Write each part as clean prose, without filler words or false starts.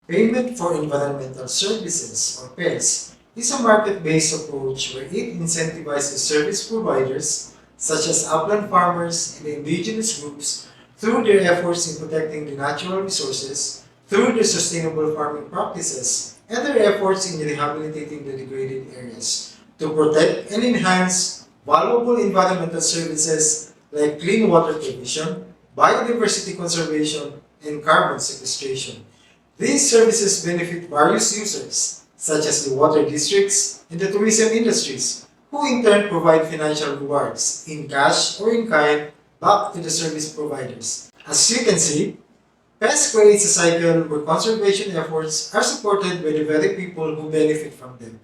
Payment for Environmental Services, or PES, is a market-based approach where it incentivizes service providers, such as upland farmers and indigenous groups, through their efforts in protecting the natural resources, through their sustainable farming practices, and their efforts in rehabilitating the degraded areas, to protect and enhance valuable environmental services like clean water provision, biodiversity conservation, and carbon sequestration. These services benefit various users, such as the water districts and the tourism industries, who in turn provide financial rewards, in cash or in kind, back to the service providers. As you can see, PES creates a cycle where conservation efforts are supported by the very people who benefit from them.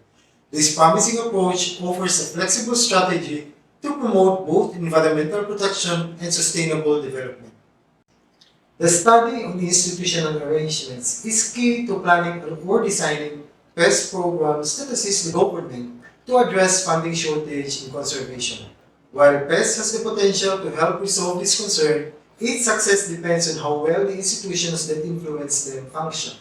This promising approach offers a flexible strategy to promote both environmental protection and sustainable development. The study on institutional arrangements is key to planning or designing PES programs that assist the government to address funding shortage in conservation. While PES has the potential to help resolve this concern, its success depends on how well the institutions that influence them function.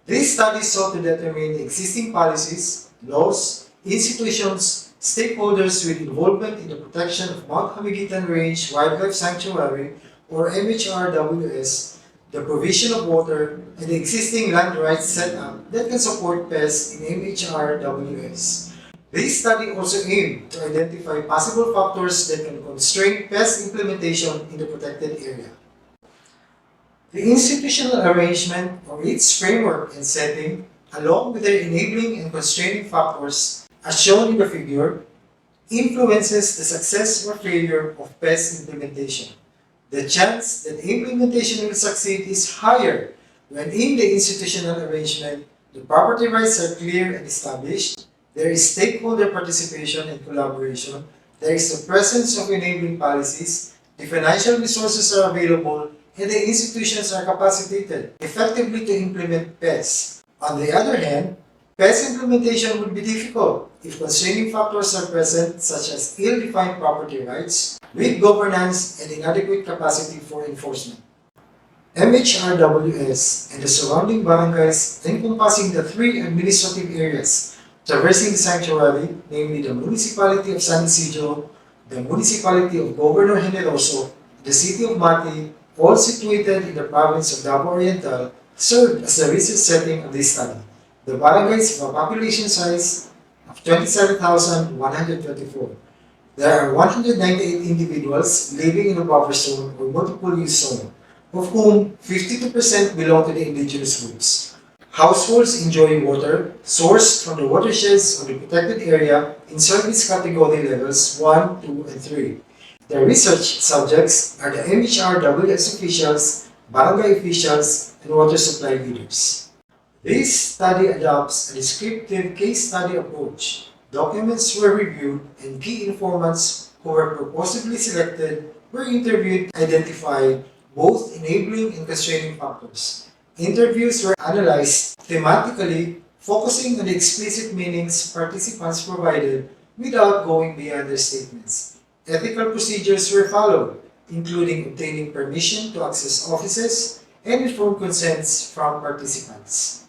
This study sought to determine the existing policies, laws, institutions, stakeholders with involvement in the protection of Mount Hamiguitan Range Wildlife Sanctuary or MHRWS, the provision of water, and the existing land rights setup that can support PES in MHRWS. This study also aimed to identify possible factors that can constrain PES implementation in the protected area. The institutional arrangement or its framework and setting, along with their enabling and constraining factors, as shown in the figure, influences the success or failure of PES implementation. The chance that implementation will succeed is higher when in the institutional arrangement, the property rights are clear and established, there is stakeholder participation and collaboration, there is the presence of enabling policies, the financial resources are available, and the institutions are capacitated effectively to implement PES. On the other hand, PES implementation would be difficult if constraining factors are present such as ill-defined property rights, weak governance, and inadequate capacity for enforcement. MHRWS and the surrounding barangays encompassing the three administrative areas traversing the sanctuary, namely the municipality of San Isidro, the municipality of Governor Generoso, the city of Mati, all situated in the province of Davao Oriental, served as the research setting of this study. The barangays have a population size of 27,124. There are 198 individuals living in a buffer zone or multiple use zone, of whom 52% belong to the indigenous groups. Households enjoy water sourced from the watersheds of the protected area in service category levels 1, 2, and 3. The research subjects are the MHRWS officials, barangay officials, and water supply leaders. This study adopts a descriptive case study approach. Documents were reviewed and key informants who were purposefully selected were interviewed to identify both enabling and constraining factors. Interviews were analyzed thematically, focusing on the explicit meanings participants provided without going beyond their statements. Ethical procedures were followed, including obtaining permission to access offices and informed consents from participants.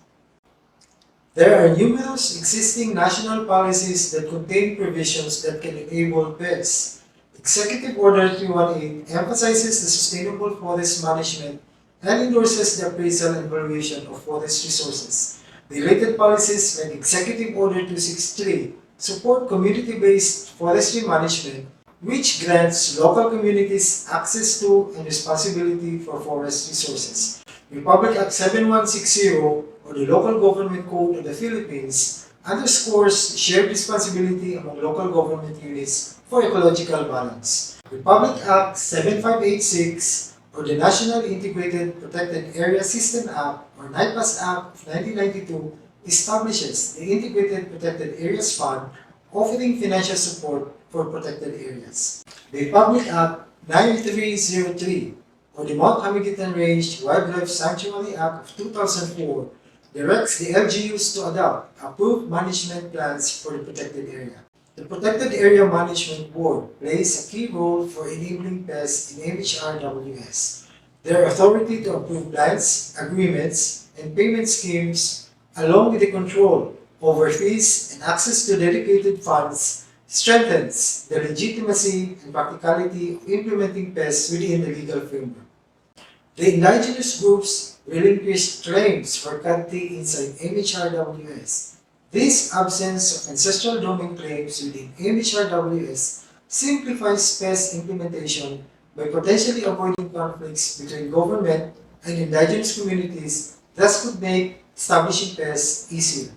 There are numerous existing national policies that contain provisions that can enable PES. Executive Order 318 emphasizes the sustainable forest management and endorses the appraisal and valuation of forest resources. Related policies like Executive Order 263 support community-based forestry management, which grants local communities access to and responsibility for forest resources. Republic Act 7160, or the Local Government Code of the Philippines, underscores shared responsibility among local government units for ecological balance. Republic Act 7586, or the National Integrated Protected Area System Act, or NIPAS Act of 1992, establishes the Integrated Protected Areas Fund, offering financial support for protected areas. The Republic Act 9303, or the Mount Hamiguitan Range Wildlife Sanctuary Act of 2004, directs the LGUs to adopt approved management plans for the protected area. The Protected Area Management Board plays a key role for enabling PES in MHRWS. Their authority to approve plans, agreements, and payment schemes, along with the control over fees and access to dedicated funds, strengthens the legitimacy and practicality of implementing PES within the legal framework. The indigenous groups relinquished claims for custody inside MHRWS. This absence of ancestral domain claims within MHRWS simplifies PES implementation by potentially avoiding conflicts between government and indigenous communities, thus could make establishing PES easier.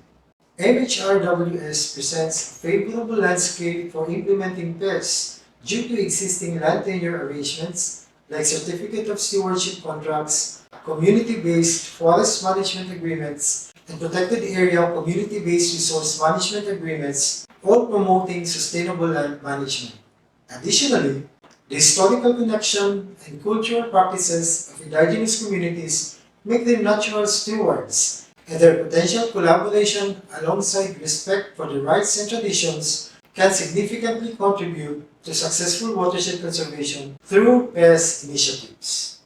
MHRWS presents a favorable landscape for implementing PES due to existing land tenure arrangements like Certificate of Stewardship contracts, community-based forest management agreements, and protected area community-based resource management agreements, all promoting sustainable land management. Additionally, the historical connection and cultural practices of indigenous communities make them natural stewards, and their potential collaboration alongside respect for the rights and traditions can significantly contribute to successful watershed conservation through PES initiatives.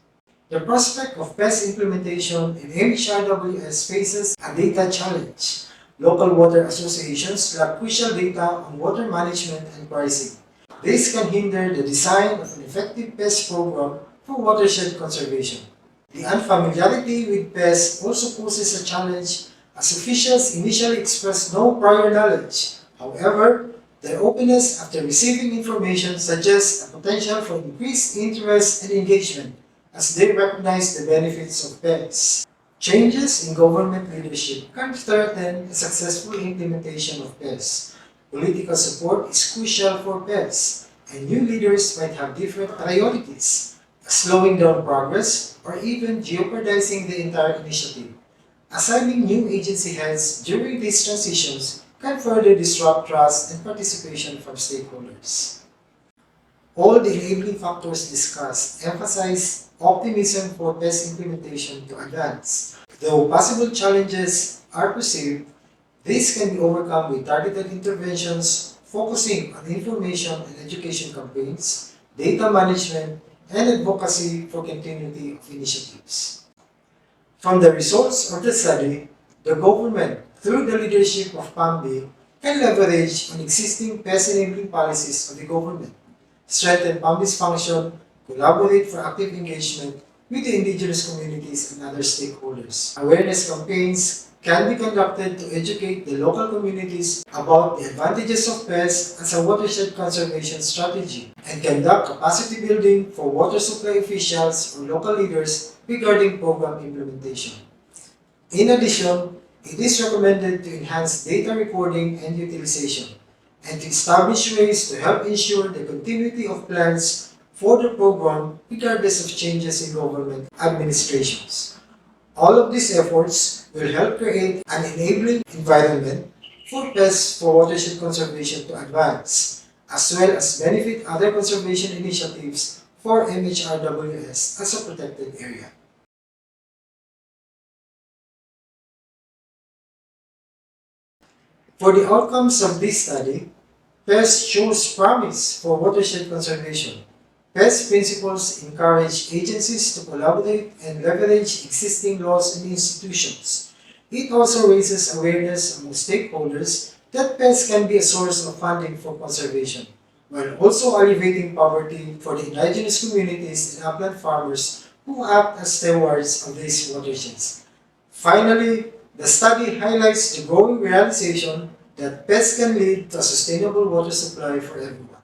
The prospect of PES implementation in MHRWS faces a data challenge. Local water associations lack crucial data on water management and pricing. This can hinder the design of an effective PES program for watershed conservation. The unfamiliarity with PES also poses a challenge as officials initially express no prior knowledge. However, their openness after receiving information suggests a potential for increased interest and engagement as they recognize the benefits of PES. Changes in government leadership can threaten a successful implementation of PES. Political support is crucial for PES, and new leaders might have different priorities, slowing down progress or even jeopardizing the entire initiative. Assigning new agency heads during these transitions can further disrupt trust and participation from stakeholders. All the enabling factors discussed emphasize optimism for PES implementation to advance. Though possible challenges are perceived, these can be overcome with targeted interventions focusing on information and education campaigns, data management, and advocacy for continuity of initiatives. From the results of the study, the government, through the leadership of PAMB, can leverage on existing PES-enabling policies of the government, strengthen PAMB's function, collaborate for active engagement with the indigenous communities and other stakeholders. Awareness campaigns can be conducted to educate the local communities about the advantages of PES as a watershed conservation strategy and conduct capacity building for water supply officials or local leaders regarding program implementation. In addition, it is recommended to enhance data recording and utilization and to establish ways to help ensure the continuity of plans for the program regardless of changes in government administrations. All of these efforts will help create an enabling environment for PES for watershed conservation to advance, as well as benefit other conservation initiatives for MHRWS as a protected area. For the outcomes of this study, PES shows promise for watershed conservation. PES principles encourage agencies to collaborate and leverage existing laws and institutions. It also raises awareness among stakeholders that PES can be a source of funding for conservation, while also alleviating poverty for the indigenous communities and upland farmers who act as stewards of these watersheds. Finally, the study highlights the growing realization that PES can lead to a sustainable water supply for everyone.